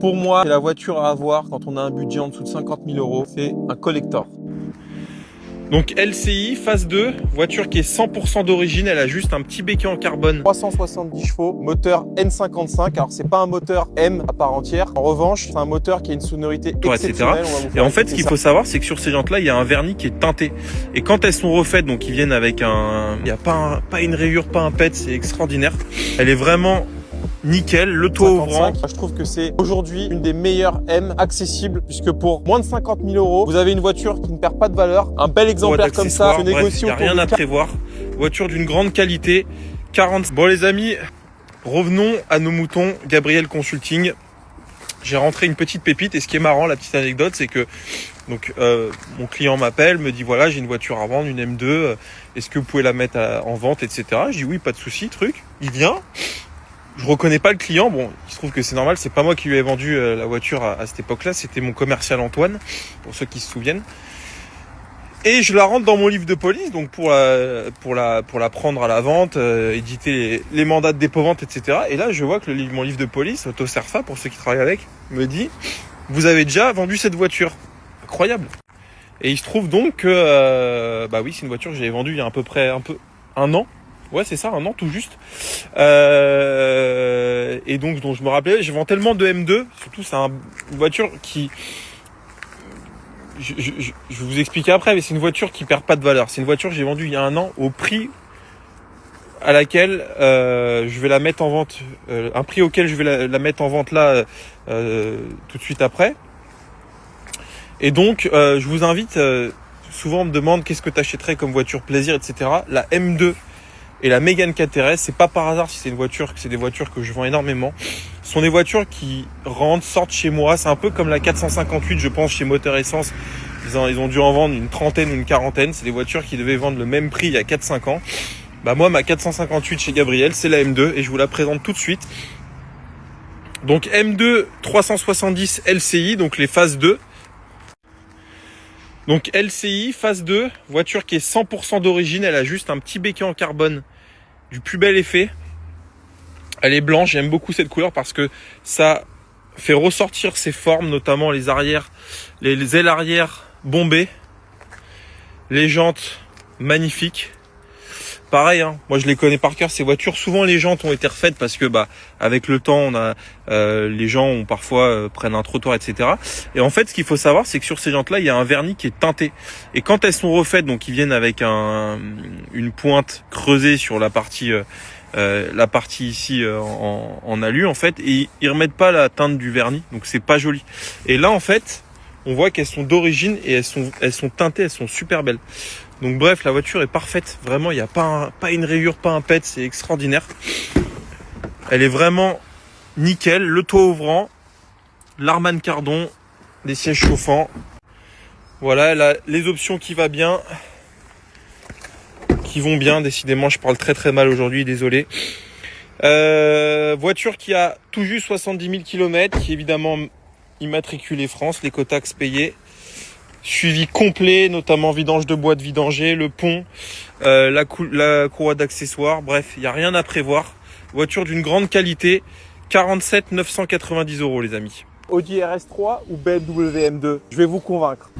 Pour moi, c'est la voiture à avoir quand on a un budget en dessous de 50 000 euros. C'est un collector. Donc LCI phase 2, voiture qui est 100% d'origine, elle a juste un petit béquet en carbone. 370 chevaux, moteur N55, alors c'est pas un moteur M à part entière. En revanche, c'est un moteur qui a une sonorité exceptionnelle. Et en fait, ce qu'il faut savoir, c'est que sur ces jantes-là, il y a un vernis qui est teinté. Et quand elles sont refaites, donc ils viennent avec un... Il n'y a pas une rayure, pas un pet, c'est extraordinaire. Elle est vraiment... nickel, le toit ouvrant. Je trouve que c'est aujourd'hui une des meilleures M accessibles puisque pour moins de 50 000 euros, vous avez une voiture qui ne perd pas de valeur. Un bel exemplaire comme ça, se négocie. Il n'y a rien à prévoir. Voiture d'une grande qualité. 40. Bon les amis, revenons à nos moutons. Gabriel Consulting. J'ai rentré une petite pépite et ce qui est marrant, la petite anecdote, c'est que donc mon client m'appelle, me dit voilà j'ai une voiture à vendre, une M2. Est-ce que vous pouvez la mettre en vente, etc. Je dis oui, pas de souci, truc. Il vient. Je reconnais pas le client. Bon, il se trouve que c'est normal. C'est pas moi qui lui ai vendu la voiture à cette époque-là. C'était mon commercial Antoine, pour ceux qui se souviennent. Et je la rentre dans mon livre de police, donc pour la prendre à la vente, éditer les mandats de dépôt-vente, etc. Et là, je vois que mon livre de police, Autocerfa, pour ceux qui travaillent avec, me dit vous avez déjà vendu cette voiture. Incroyable. Et il se trouve donc que bah oui, c'est une voiture que j'avais vendue il y a à peu près un an. Ouais, c'est ça, un an tout juste. Et donc, dont je me rappelais, je vends tellement de M2, surtout c'est une voiture qui... Je vais vous expliquer après, mais c'est une voiture qui perd pas de valeur. C'est une voiture que j'ai vendue il y a un an au prix à laquelle je vais la mettre en vente, un prix auquel je vais la mettre en vente là tout de suite après. Et donc, je vous invite, souvent on me demande qu'est-ce que tu achèterais comme voiture plaisir, etc. La M2 et la Mégane 4RS, c'est pas par hasard si c'est des voitures que je vends énormément. Ce sont des voitures qui sortent chez moi. C'est un peu comme la 458, je pense, chez Moteur Essence. Ils ont dû en vendre une trentaine ou une quarantaine. C'est des voitures qui devaient vendre le même prix il y a 4-5 ans. Bah moi, ma 458 chez Gabriel, c'est la M2 et je vous la présente tout de suite. Donc M2 370 LCI, donc les phases 2. Donc LCI phase 2, voiture qui est 100% d'origine, elle a juste un petit béquet en carbone du plus bel effet. Elle est blanche, j'aime beaucoup cette couleur parce que ça fait ressortir ses formes, notamment les ailes arrière bombées, les jantes magnifiques. Pareil, hein, moi je les connais par cœur ces voitures. Souvent les jantes ont été refaites parce que avec le temps les gens ont parfois prennent un trottoir, etc. Et en fait ce qu'il faut savoir c'est que sur ces jantes là il y a un vernis qui est teinté. Et quand elles sont refaites, donc ils viennent avec une pointe creusée sur la partie ici en alu en fait, et ils remettent pas la teinte du vernis, donc c'est pas joli. Et là en fait on voit qu'elles sont d'origine et elles sont teintées, elles sont super belles. Donc bref, la voiture est parfaite. Vraiment, il n'y a pas une rayure, pas un pet. C'est extraordinaire. Elle est vraiment nickel. Le toit ouvrant, l'Harman Kardon, les sièges chauffants. Voilà, elle a les options qui vont bien. Décidément, je parle très très mal aujourd'hui, désolé. Voiture qui a tout juste 70 000 km, qui est évidemment immatriculée France, l'écotaxe payée. Suivi complet, notamment vidange de boîte, vidanger, le pont, la courroie d'accessoires. Bref, il n'y a rien à prévoir. Voiture d'une grande qualité, 47 990 € les amis. Audi RS3 ou BMW M2? Je vais vous convaincre.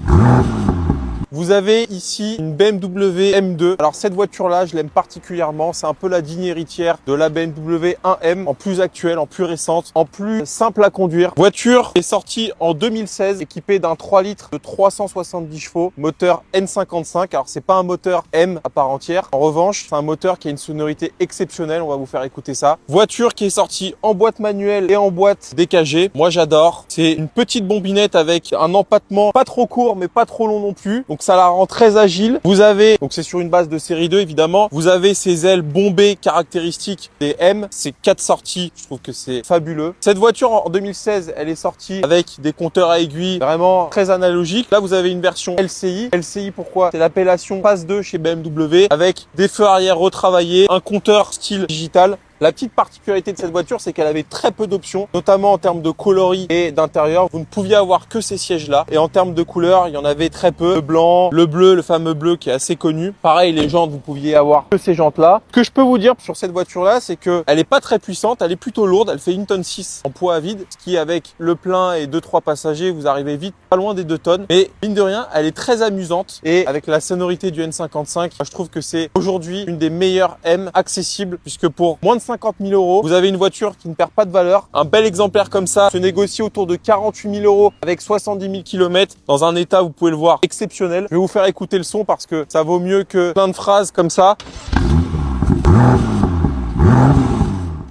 Vous avez ici une BMW M2. Alors cette voiture-là, je l'aime particulièrement. C'est un peu la digne héritière de la BMW 1M, en plus actuelle, en plus récente, en plus simple à conduire. Voiture est sortie en 2016, équipée d'un 3 litres de 370 chevaux, moteur N55. Alors c'est pas un moteur M à part entière. En revanche, c'est un moteur qui a une sonorité exceptionnelle. On va vous faire écouter ça. Voiture qui est sortie en boîte manuelle et en boîte DKG. Moi j'adore. C'est une petite bombinette avec un empattement pas trop court mais pas trop long non plus. Donc ça la rend très agile. Vous avez, donc c'est sur une base de série 2 évidemment, vous avez ces ailes bombées caractéristiques des M, ces 4 sorties, je trouve que c'est fabuleux. Cette voiture en 2016, elle est sortie avec des compteurs à aiguilles vraiment très analogiques. Là vous avez une version LCI. LCI pourquoi? C'est l'appellation phase 2 chez BMW avec des feux arrière retravaillés, un compteur style digital. La petite particularité de cette voiture, c'est qu'elle avait très peu d'options, notamment en termes de coloris et d'intérieur. Vous ne pouviez avoir que ces sièges-là. Et en termes de couleurs, il y en avait très peu. Le blanc, le bleu, le fameux bleu qui est assez connu. Pareil, les jantes, vous pouviez avoir que ces jantes-là. Ce que je peux vous dire sur cette voiture-là, c'est que elle est pas très puissante, elle est plutôt lourde. Elle fait 1,6 tonne en poids à vide, ce qui avec le plein et 2-3 passagers, vous arrivez vite pas loin des 2 tonnes. Mais mine de rien, elle est très amusante et avec la sonorité du N55, je trouve que c'est aujourd'hui une des meilleures M accessibles puisque pour moins de 50 000 euros, vous avez une voiture qui ne perd pas de valeur. Un bel exemplaire comme ça se négocie autour de 48 000 euros avec 70 000 km dans un état, vous pouvez le voir, exceptionnel. Je vais vous faire écouter le son parce que ça vaut mieux que plein de phrases comme ça.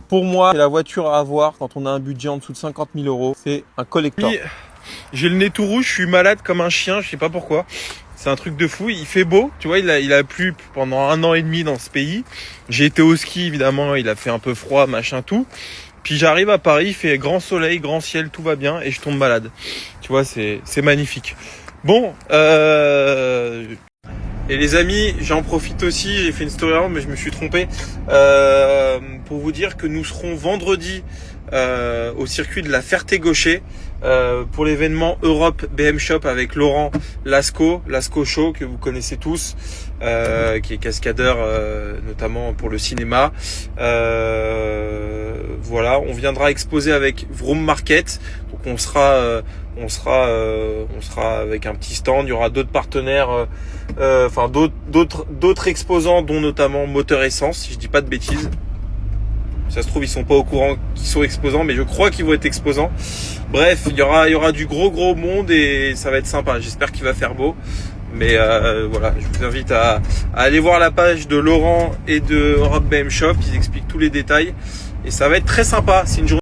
Pour moi, c'est la voiture à avoir quand on a un budget en dessous de 50 000 euros. C'est un collector. Oui, j'ai le nez tout rouge, je suis malade comme un chien, je sais pas pourquoi. C'est un truc de fou. Il fait beau, tu vois, il a plu pendant 1 an et demi dans ce pays. J'ai été au ski, évidemment, il a fait un peu froid, machin, tout. Puis j'arrive à Paris, il fait grand soleil, grand ciel, tout va bien et je tombe malade. Tu vois, c'est magnifique. Bon, et les amis, j'en profite aussi, j'ai fait une story avant mais je me suis trompé, pour vous dire que nous serons vendredi au circuit de la Ferté-Gaucher pour l'événement Europe BM Shop avec Laurent Lascaux Show que vous connaissez tous, qui est cascadeur notamment pour le cinéma. Voilà, on viendra exposer avec Vroom Market, donc on sera avec un petit stand. Il y aura d'autres partenaires, enfin d'autres exposants, dont notamment Moteur Essence, si je dis pas de bêtises. Ça se trouve, ils sont pas au courant qu'ils sont exposants, mais je crois qu'ils vont être exposants. Bref, il y aura du gros monde et ça va être sympa. J'espère qu'il va faire beau. Mais voilà, je vous invite à aller voir la page de Laurent et de Europe BM Shop. Ils expliquent tous les détails et ça va être très sympa. C'est une journée